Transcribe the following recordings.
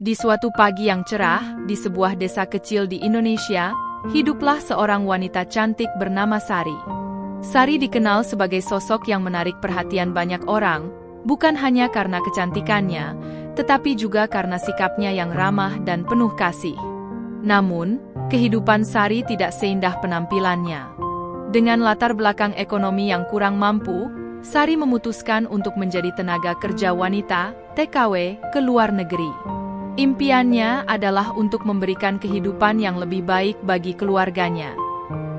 Di suatu pagi yang cerah, di sebuah desa kecil di Indonesia, hiduplah seorang wanita cantik bernama Sari. Sari dikenal sebagai sosok yang menarik perhatian banyak orang, bukan hanya karena kecantikannya, tetapi juga karena sikapnya yang ramah dan penuh kasih. Namun, kehidupan Sari tidak seindah penampilannya. Dengan latar belakang ekonomi yang kurang mampu, Sari memutuskan untuk menjadi tenaga kerja wanita, TKW, ke luar negeri. Impiannya adalah untuk memberikan kehidupan yang lebih baik bagi keluarganya.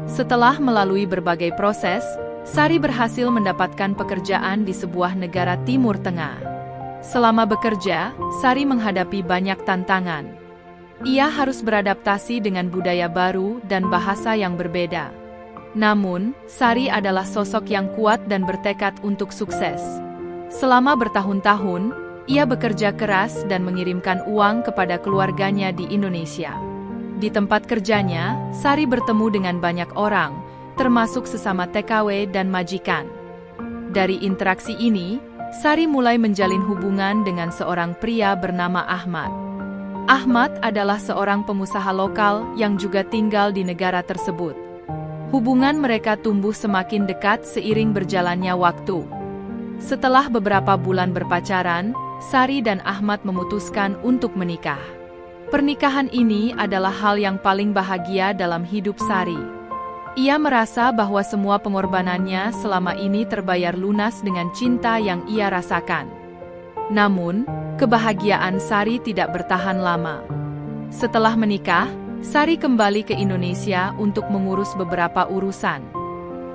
Setelah melalui berbagai proses, Sari berhasil mendapatkan pekerjaan di sebuah negara Timur Tengah. Selama bekerja, Sari menghadapi banyak tantangan. Ia harus beradaptasi dengan budaya baru dan bahasa yang berbeda. Namun, Sari adalah sosok yang kuat dan bertekad untuk sukses. Selama bertahun-tahun, ia bekerja keras dan mengirimkan uang kepada keluarganya di Indonesia. Di tempat kerjanya, Sari bertemu dengan banyak orang, termasuk sesama TKW dan majikan. Dari interaksi ini, Sari mulai menjalin hubungan dengan seorang pria bernama Ahmad. Ahmad adalah seorang pengusaha lokal yang juga tinggal di negara tersebut. Hubungan mereka tumbuh semakin dekat seiring berjalannya waktu. Setelah beberapa bulan berpacaran, Sari dan Ahmad memutuskan untuk menikah. Pernikahan ini adalah hal yang paling bahagia dalam hidup Sari. Ia merasa bahwa semua pengorbanannya selama ini terbayar lunas dengan cinta yang ia rasakan. Namun, kebahagiaan Sari tidak bertahan lama. Setelah menikah, Sari kembali ke Indonesia untuk mengurus beberapa urusan.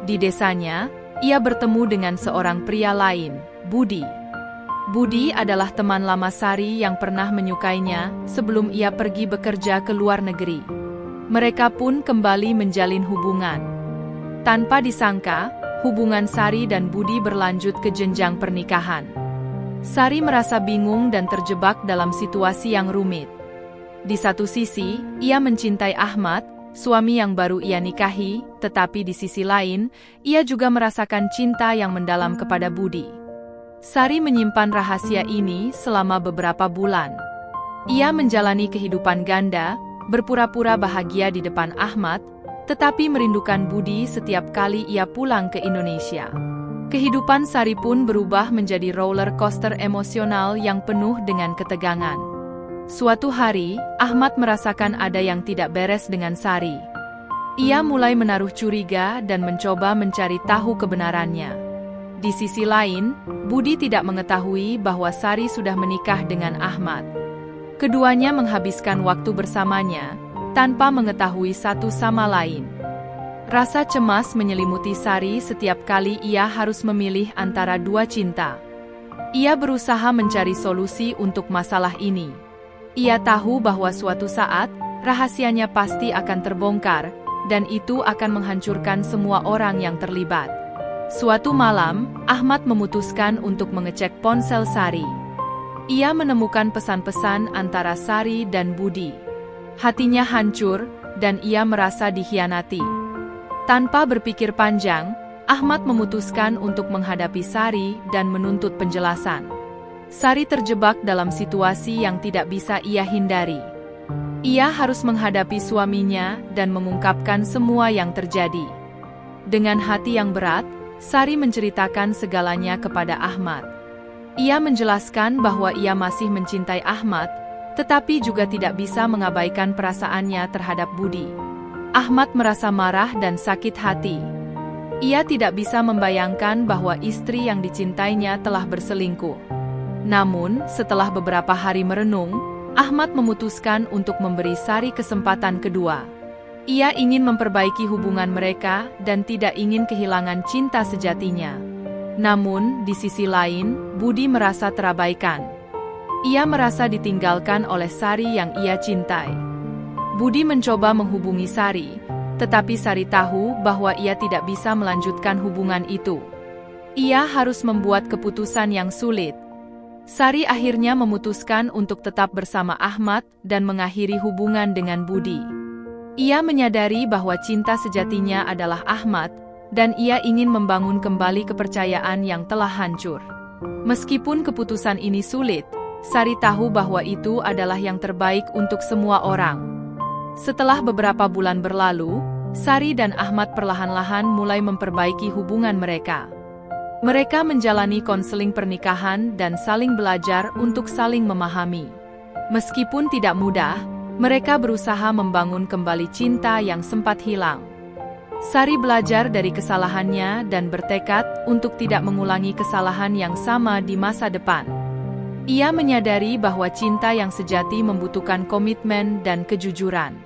Di desanya, ia bertemu dengan seorang pria lain, Budi. Budi adalah teman lama Sari yang pernah menyukainya sebelum ia pergi bekerja ke luar negeri. Mereka pun kembali menjalin hubungan. Tanpa disangka, hubungan Sari dan Budi berlanjut ke jenjang pernikahan. Sari merasa bingung dan terjebak dalam situasi yang rumit. Di satu sisi, ia mencintai Ahmad, suami yang baru ia nikahi, tetapi di sisi lain, ia juga merasakan cinta yang mendalam kepada Budi. Sari menyimpan rahasia ini selama beberapa bulan. Ia menjalani kehidupan ganda, berpura-pura bahagia di depan Ahmad, tetapi merindukan Budi setiap kali ia pulang ke Indonesia. Kehidupan Sari pun berubah menjadi roller coaster emosional yang penuh dengan ketegangan. Suatu hari, Ahmad merasakan ada yang tidak beres dengan Sari. Ia mulai menaruh curiga dan mencoba mencari tahu kebenarannya. Di sisi lain, Budi tidak mengetahui bahwa Sari sudah menikah dengan Ahmad. Keduanya menghabiskan waktu bersamanya, tanpa mengetahui satu sama lain. Rasa cemas menyelimuti Sari setiap kali ia harus memilih antara dua cinta. Ia berusaha mencari solusi untuk masalah ini. Ia tahu bahwa suatu saat, rahasianya pasti akan terbongkar, dan itu akan menghancurkan semua orang yang terlibat. Suatu malam, Ahmad memutuskan untuk mengecek ponsel Sari. Ia menemukan pesan-pesan antara Sari dan Budi. Hatinya hancur, dan ia merasa dikhianati. Tanpa berpikir panjang, Ahmad memutuskan untuk menghadapi Sari dan menuntut penjelasan. Sari terjebak dalam situasi yang tidak bisa ia hindari. Ia harus menghadapi suaminya dan mengungkapkan semua yang terjadi. Dengan hati yang berat, Sari menceritakan segalanya kepada Ahmad. Ia menjelaskan bahwa ia masih mencintai Ahmad, tetapi juga tidak bisa mengabaikan perasaannya terhadap Budi. Ahmad merasa marah dan sakit hati. Ia tidak bisa membayangkan bahwa istri yang dicintainya telah berselingkuh. Namun, setelah beberapa hari merenung, Ahmad memutuskan untuk memberi Sari kesempatan kedua. Ia ingin memperbaiki hubungan mereka dan tidak ingin kehilangan cinta sejatinya. Namun, di sisi lain, Budi merasa terabaikan. Ia merasa ditinggalkan oleh Sari yang ia cintai. Budi mencoba menghubungi Sari, tetapi Sari tahu bahwa ia tidak bisa melanjutkan hubungan itu. Ia harus membuat keputusan yang sulit. Sari akhirnya memutuskan untuk tetap bersama Ahmad dan mengakhiri hubungan dengan Budi. Ia menyadari bahwa cinta sejatinya adalah Ahmad, dan ia ingin membangun kembali kepercayaan yang telah hancur. Meskipun keputusan ini sulit, Sari tahu bahwa itu adalah yang terbaik untuk semua orang. Setelah beberapa bulan berlalu, Sari dan Ahmad perlahan-lahan mulai memperbaiki hubungan mereka. Mereka menjalani konseling pernikahan dan saling belajar untuk saling memahami. Meskipun tidak mudah, mereka berusaha membangun kembali cinta yang sempat hilang. Sari belajar dari kesalahannya dan bertekad untuk tidak mengulangi kesalahan yang sama di masa depan. Ia menyadari bahwa cinta yang sejati membutuhkan komitmen dan kejujuran.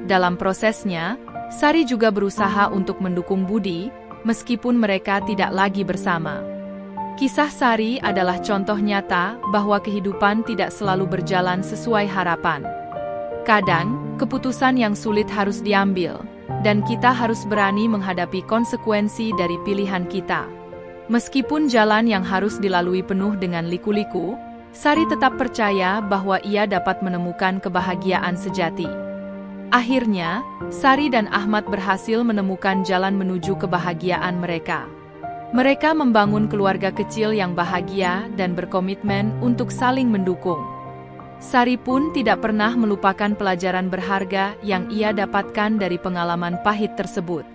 Dalam prosesnya, Sari juga berusaha untuk mendukung Budi, meskipun mereka tidak lagi bersama. Kisah Sari adalah contoh nyata bahwa kehidupan tidak selalu berjalan sesuai harapan. Kadang, keputusan yang sulit harus diambil, dan kita harus berani menghadapi konsekuensi dari pilihan kita. Meskipun jalan yang harus dilalui penuh dengan liku-liku, Sari tetap percaya bahwa ia dapat menemukan kebahagiaan sejati. Akhirnya, Sari dan Ahmad berhasil menemukan jalan menuju kebahagiaan mereka. Mereka membangun keluarga kecil yang bahagia dan berkomitmen untuk saling mendukung. Sari pun tidak pernah melupakan pelajaran berharga yang ia dapatkan dari pengalaman pahit tersebut.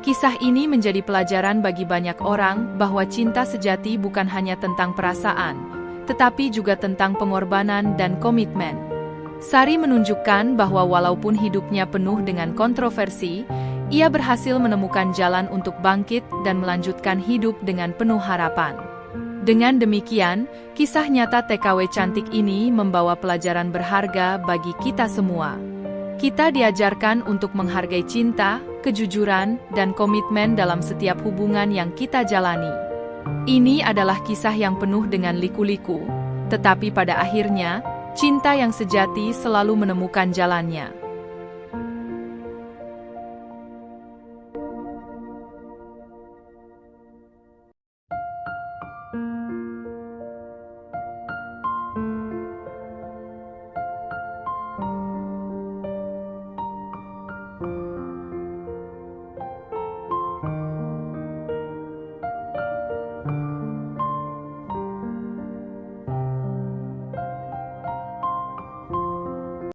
Kisah ini menjadi pelajaran bagi banyak orang bahwa cinta sejati bukan hanya tentang perasaan, tetapi juga tentang pengorbanan dan komitmen. Sari menunjukkan bahwa walaupun hidupnya penuh dengan kontroversi, ia berhasil menemukan jalan untuk bangkit dan melanjutkan hidup dengan penuh harapan. Dengan demikian, kisah nyata TKW cantik ini membawa pelajaran berharga bagi kita semua. Kita diajarkan untuk menghargai cinta, kejujuran, dan komitmen dalam setiap hubungan yang kita jalani. Ini adalah kisah yang penuh dengan liku-liku, tetapi pada akhirnya, cinta yang sejati selalu menemukan jalannya.